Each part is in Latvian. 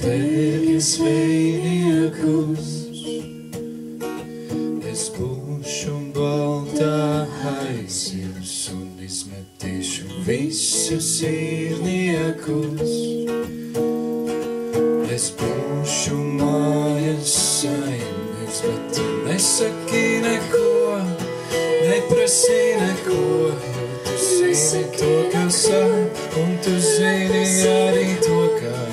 Tevis vējniekus, es būšu baltā aizsils un izmetīšu visus īrniekus. Es būšu mājas saimnieks, bet tu nesaki neko, neprasi neko, jo tu zini to, kas sāk, un tu zini arī to, kā ir.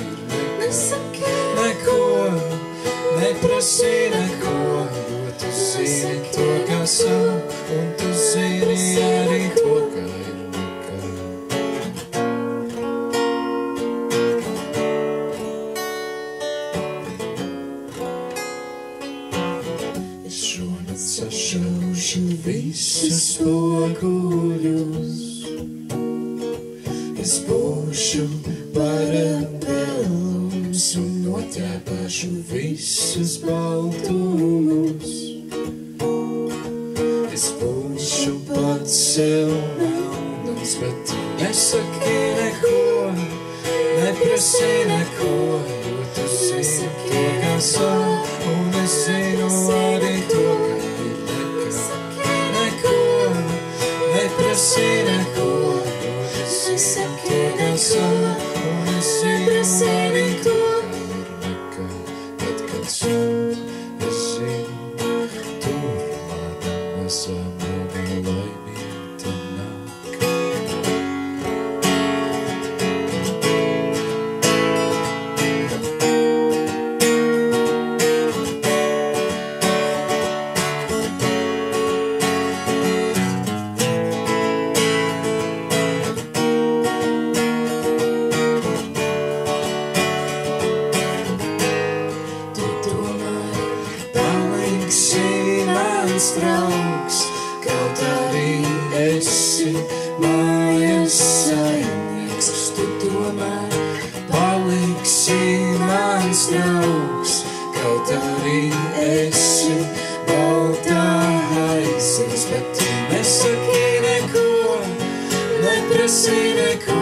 Neprasi neko, jo tu zini to, kas sāk, un tu zini arī to, kā ir nekā. Es šonakt sašaušu visus spoguļus, es būšu parabellums un noķēpāšu visus baltumus. Es būšu pats sev melnums, bet tu nesaki neko, neprasi neko, jo tu zini to, kas sāk, un es zinu arī to, kā ir nekā. Neko, neprasi neko, jo tu zini to, kas sāk, un es zinu arī to, draugs, kaut arī esi mājas saimnieks. Tu tomēr paliksi mans draugs, kaut arī esi baltā aizsils, bet tu nesaki neko, neprasi neko,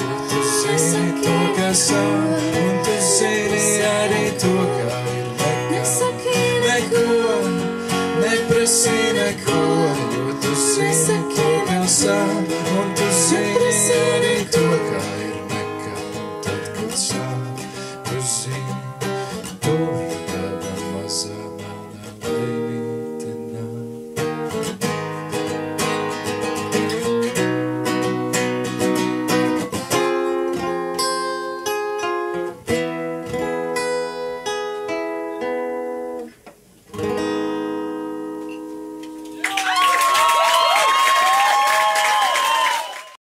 jo tu zini to, kas sāk, un tu zini arī to, kā ir nekā. Neprasi neko, jo tu zini to, kas sāk, un